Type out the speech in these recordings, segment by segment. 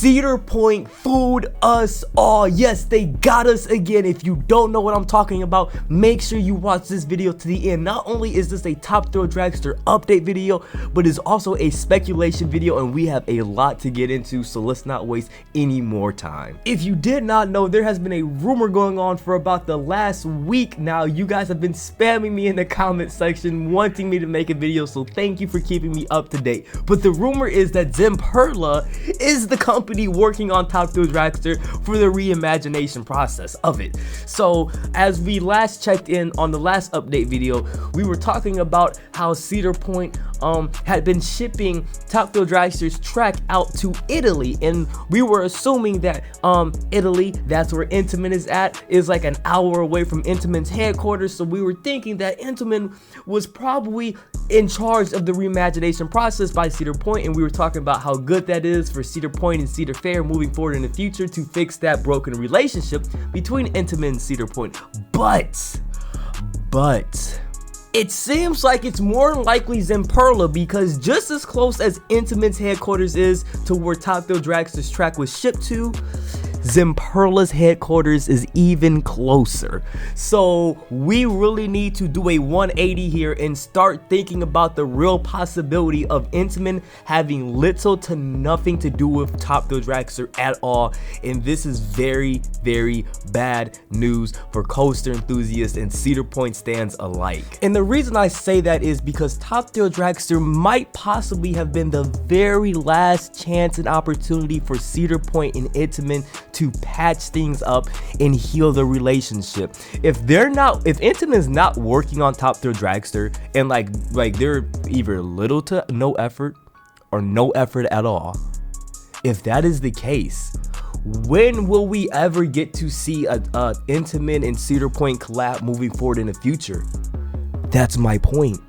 Cedar Point fooled us all. Yes, they got us again. If you don't know what I'm talking about, make sure you watch this video to the end. Not only is this a top Thrill Dragster update video, but it's also a speculation video, and we have a lot to get into, so let's not waste any more time. If you did not know, there has been a rumor going on for about the last week now. You guys have been spamming me in the comment section wanting me to make a video, so thank you for keeping me up to date. But the rumor is that Zamperla is the company working on top Thrill Dragster for the reimagination process of it. So as we last checked in on the last update video, we were talking about how Cedar Point had been shipping top Thrill Dragster's track out to Italy, and we were assuming that Italy, that's where Intamin is like an hour away from Intamin's headquarters. So we were thinking that Intamin was probably in charge of the reimagination process by Cedar Point, and we were talking about how good that is for Cedar Point and Cedar Fair moving forward in the future to fix that broken relationship between Intamin and Cedar Point. But it seems like it's more than likely Zamperla, because just as close as Intamin's headquarters is to where top Thrill Dragster's track was shipped to, Zamperla's headquarters is even closer. So we really need to do a 180 here and start thinking about the real possibility of Intamin having little to nothing to do with top Thrill Dragster at all. And this is very, very bad news for coaster enthusiasts and Cedar Point stands alike. And the reason I say that is because top Thrill Dragster might possibly have been the very last chance and opportunity for Cedar Point and Intamin to patch things up and heal the relationship. If Intamin is not working on top Thrill Dragster, and like they're either little to no effort or no effort at all, if that is the case, when will we ever get to see a Intamin and Cedar Point collab moving forward in the future? That's my point.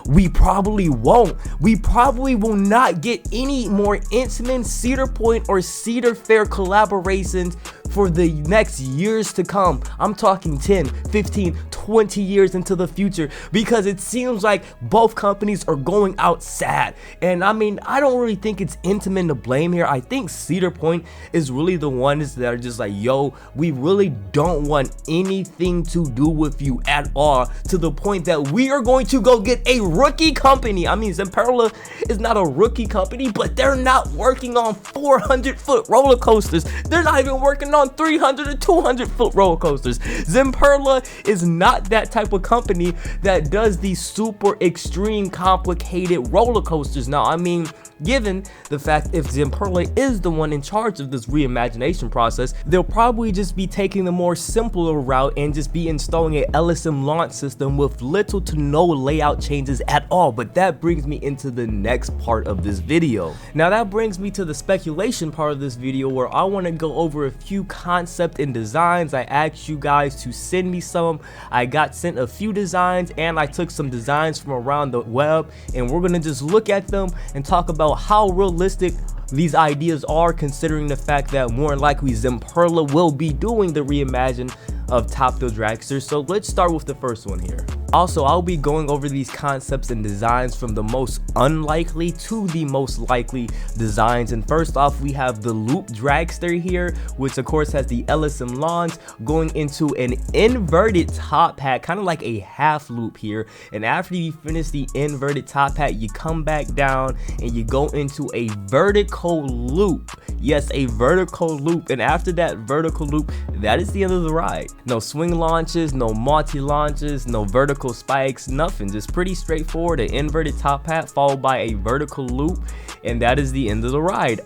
We probably won't. We probably will not get any more Intamin, Cedar Point, or Cedar Fair collaborations for the next years to come. I'm talking 10, 15, 20 years into the future, because it seems like both companies are going out sad. And I mean, I don't really think it's Intamin to blame here. I think Cedar Point is really the ones that are just like, yo, we really don't want anything to do with you at all, to the point that we are going to go get a rookie company. I mean, Zamperla is not a rookie company, but they're not working on 400-foot roller coasters. They're not even working on 300 or 200-foot roller coasters. Zamperla is not that type of company that does these super extreme complicated roller coasters. Now, I mean, given the fact if Zamperla is the one in charge of this reimagination process, they'll probably just be taking the more simpler route and just be installing a LSM launch system with little to no layout changes at all. But that brings me into the next part of this video. Now that brings me to the speculation part of this video, where I want to go over a few concepts and designs. I asked you guys to send me some. I got sent a few designs, and I took some designs from around the web, and we're gonna just look at them and talk about how realistic these ideas are, considering the fact that more than likely Zamperla will be doing the reimagine of top Thrill Dragster. So let's start with the first one here. Also, I'll be going over these concepts and designs from the most unlikely to the most likely designs. And first off, we have the Loop Dragster here, which of course has the LSM launch going into an inverted top hat, kind of like a half loop here. And after you finish the inverted top hat, you come back down and you go into a vertical loop. Yes, a vertical loop. And after that vertical loop, that is the end of the ride. No swing launches, no multi launches, no vertical spikes, nothing. Just pretty straightforward. An inverted top hat followed by a vertical loop, and that is the end of the ride.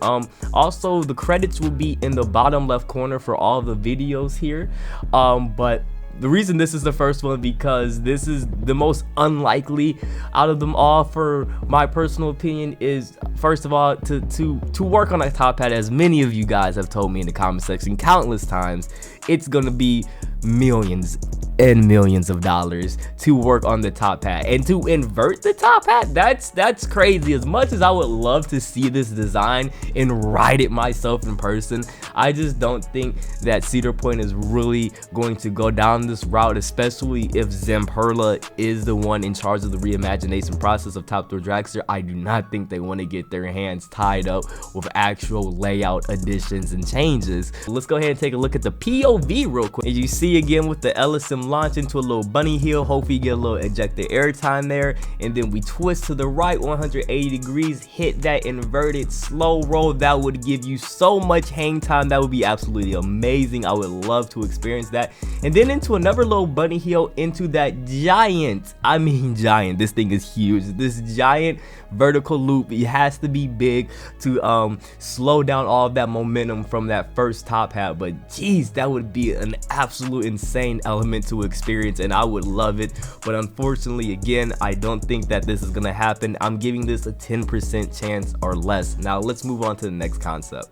Also, the credits will be in the bottom left corner for all the videos here. But the reason this is the first one, because this is the most unlikely out of them all, for my personal opinion, is first of all to work on a top hat. As many of you guys have told me in the comment section countless times, it's gonna be millions and millions of dollars to work on the top hat, and to invert the top hat, that's crazy. As much as I would love to see this design and ride it myself in person, I just don't think that Cedar Point is really going to go down this route, especially if Zamperla is the one in charge of the reimagination process of Top Thrill Dragster. I do not think they want to get their hands tied up with actual layout additions and changes. Let's go ahead and take a look at the POV real quick. As you see again with the LSM launch into a little bunny hill, hopefully you get a little ejected airtime there, and then we twist to the right 180 degrees, hit that inverted slow roll. That would give you so much hang time. That would be absolutely amazing. I would love to experience that. And then into another little bunny hill into that giant, I mean giant, this thing is huge, this giant vertical loop. It has to be big to slow down all of that momentum from that first top hat. But geez, that would be an absolute insane element to experience, and I would love it. But unfortunately, again, I don't think that this is gonna happen. I'm giving this a 10% chance or less. Now let's move on to the next concept.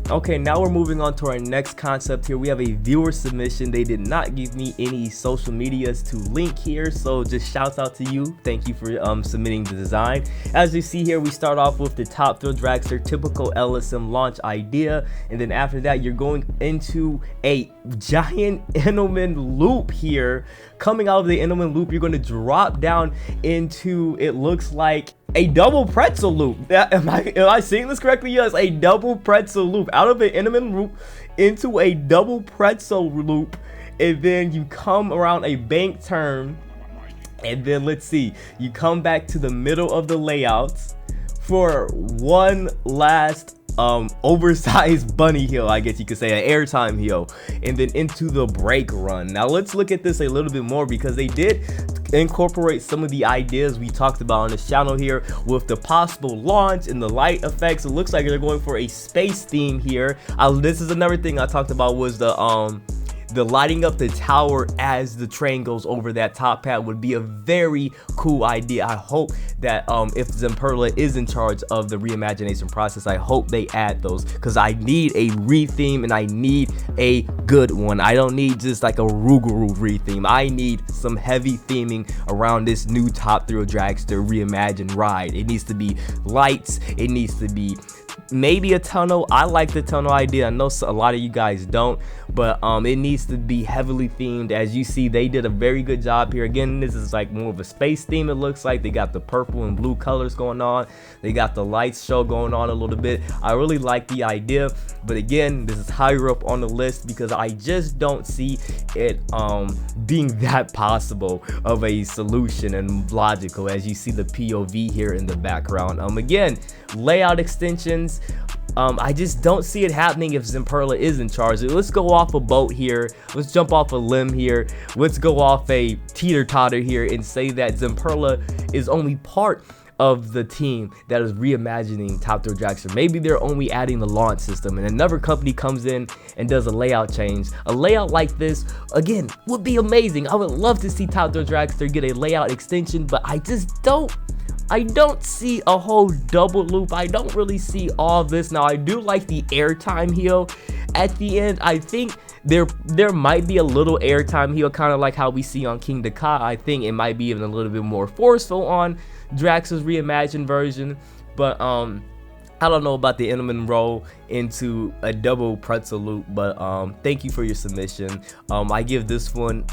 Okay, now we're moving on to our next concept here. We have a viewer submission. They did not give me any social medias to link here, so just shouts out to you. Thank you for submitting the design. As you see here, we start off with the Top Thrill Dragster typical LSM launch idea, and then after that you're going into a giant Intamin loop here. Coming out of the Intamin loop, you're going to drop down into, it looks like, a double pretzel loop. Am I seeing this correctly? Yes, a double pretzel loop out of an Intamin loop into a double pretzel loop, and then you come around a bank turn, and then let's see, you come back to the middle of the layouts for one last oversized bunny hill, I guess you could say, an airtime hill, and then into the brake run. Now let's look at this a little bit more, because they did incorporate some of the ideas we talked about on this channel here with the possible launch and the light effects. It looks like they're going for a space theme here. This is another thing I talked about, was the lighting up the tower as the train goes over that top hat would be a very cool idea. I hope that if Zamperla is in charge of the reimagination process, I hope they add those, because I need a re-theme, and I need a good one. I don't need just like a Rougarou re-theme. I need some heavy theming around this new Top Thrill Dragster reimagined ride. It needs to be lights, it needs to be maybe a tunnel. I like the tunnel idea. I know a lot of you guys don't, but it needs to be heavily themed. As you see, they did a very good job here. Again, this is like more of a space theme. It looks like they got the purple and blue colors going on. They got the lights show going on a little bit. I really like the idea, but again, this is higher up on the list because I just don't see it being that possible of a solution and logical. As you see the POV here in the background, again, layout extensions, I just don't see it happening if Zamperla is in charge. Let's go off a boat here, let's jump off a limb here, let's go off a teeter-totter here and say that Zamperla is only part of the team that is reimagining Top Thrill Dragster. Maybe they're only adding the launch system, and another company comes in and does a layout change. A layout like this, again, would be amazing. I would love to see Top Thrill Dragster get a layout extension, but I don't see a whole double loop. I don't really see all this. Now, I do like the airtime heel at the end. I think there might be a little airtime heel, kind of like how we see on King Dakar. I think it might be even a little bit more forceful on Drax's reimagined version, but I don't know about the Intamin roll into a double pretzel loop. But thank you for your submission. I give this one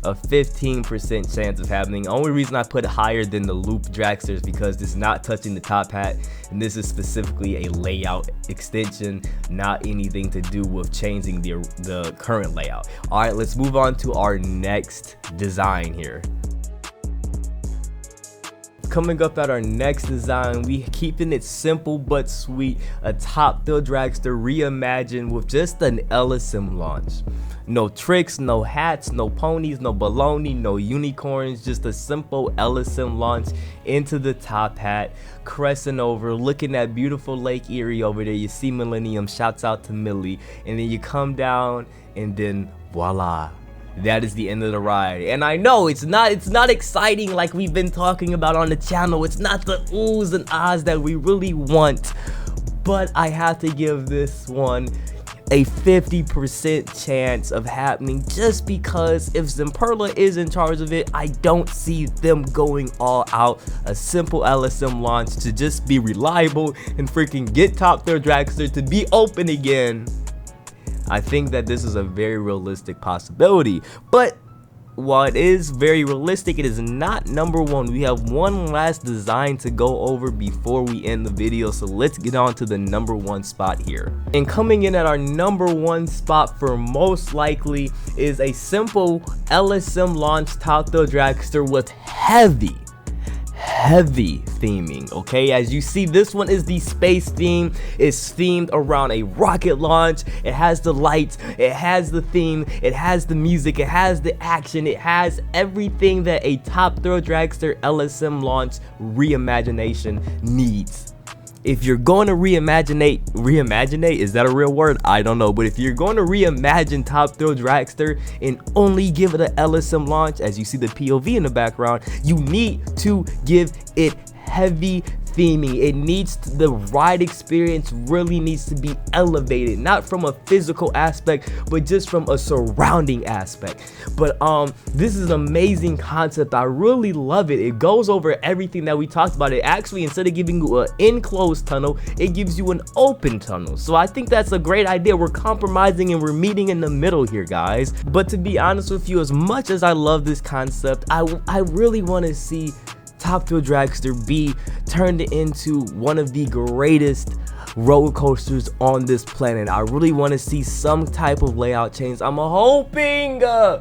a 15% chance of happening. The only reason I put it higher than the loop dragster is because this is not touching the top hat, and this is specifically a layout extension, not anything to do with changing the current layout. All right, let's move on to our next design here. Coming up at our next design, we keeping it simple but sweet, a Top Thrill Dragster reimagined with just an LSM launch. No tricks, no hats, no ponies, no baloney, no unicorns, just a simple LSM launch into the top hat, crescent over, looking at beautiful Lake Erie over there. You see Millennium, shouts out to Millie, and then you come down, and then voila. That is the end of the ride. And I know it's not exciting like we've been talking about on the channel. It's not the oohs and ahs that we really want, but I have to give this one a 50% chance of happening, just because if Zamperla is in charge of it, I don't see them going all out. A simple LSM launch to just be reliable and freaking get Top Thrill Dragster to be open again. I think that this is a very realistic possibility, but while it is very realistic, it is not number one. We have one last design to go over before we end the video, so let's get on to the number one spot here. And coming in at our number one spot for most likely is a simple LSM launch Top Thrill Dragster with heavy theming. Okay, as you see, this one is the space theme. It's themed around a rocket launch. It has the lights, it has the theme, it has the music, it has the action, it has everything that a Top Thrill Dragster LSM launch reimagination needs. If you're going to reimagine, is that a real word? I don't know, but if you're going to reimagine Top Thrill Dragster and only give it an LSM launch, as you see the POV in the background, you need to give it heavy theming. It needs the ride experience really needs to be elevated, not from a physical aspect, but just from a surrounding aspect. But this is an amazing concept. I really love it. It goes over everything that we talked about. It actually, instead of giving you an enclosed tunnel, it gives you an open tunnel. So I think that's a great idea. We're compromising and we're meeting in the middle here, guys. But to be honest with you, as much as I love this concept, I really want to see Top Thrill Dragster be turned into one of the greatest roller coasters on this planet. I really want to see some type of layout change. I'm hoping, I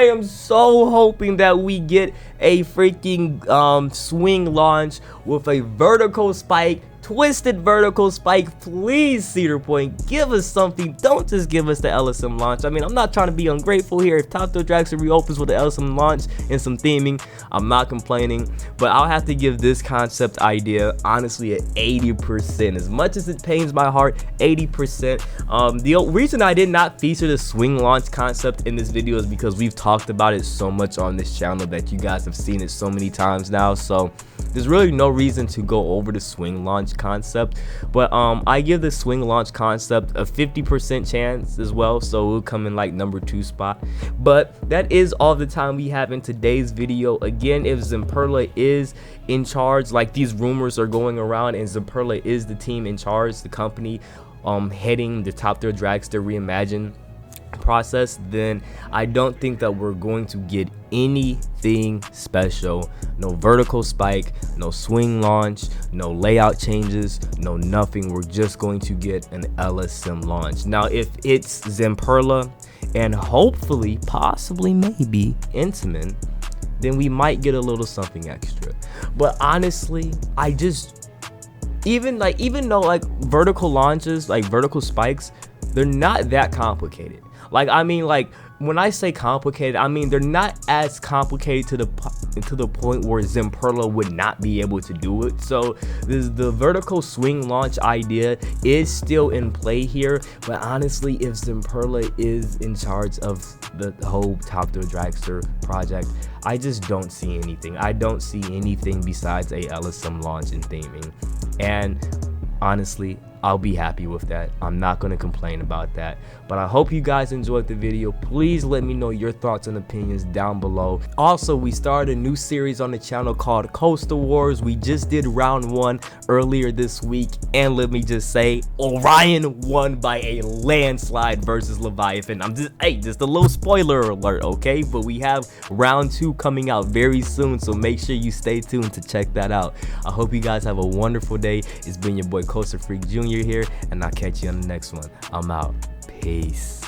am so hoping that we get a freaking swing launch with a vertical spike, twisted vertical spike. Please, Cedar Point, give us something. Don't just give us the LSM launch. I mean, I'm not trying to be ungrateful here. If Top Thrill Dragster reopens with the LSM launch and some theming, I'm not complaining, but I'll have to give this concept idea honestly at 80%. As much as it pains my heart, 80%. The reason I did not feature the swing launch concept in this video is because we've talked about it so much on this channel that you guys have seen it so many times now, so there's really no reason to go over the swing launch concept. But I give the swing launch concept a 50% chance as well, so it will come in like number 2 spot. But that is all the time we have in today's video. Again, if Zamperla is in charge, like these rumors are going around, and Zamperla is the team in charge, the company heading the Top Thrill Dragster Reimagine process, then I don't think that we're going to get anything special. No vertical spike, no swing launch, no layout changes, no nothing. We're just going to get an LSM launch. Now if it's Zamperla and hopefully, possibly, maybe Intamin, then we might get a little something extra. But honestly, I just, even though like vertical launches, like vertical spikes, they're not that complicated. Like, I mean, like when I say complicated, I mean they're not as complicated to the point where Zamperla would not be able to do it. So the vertical swing launch idea is still in play here. But honestly, if Zamperla is in charge of the whole Top Thrill Dragster project, I just don't see anything. I don't see anything besides a LSM launch and theming. And honestly, I'll be happy with that. I'm not going to complain about that. But I hope you guys enjoyed the video. Please let me know your thoughts and opinions down below. Also, we started a new series on the channel called Coastal Wars. We just did round 1 earlier this week, and let me just say, Orion won by a landslide versus Leviathan. Just a little spoiler alert, okay? But we have round 2 coming out very soon, so make sure you stay tuned to check that out. I hope you guys have a wonderful day. It's been your boy Coaster Freak Jr. here, and I'll catch you on the next one. I'm out. Peace.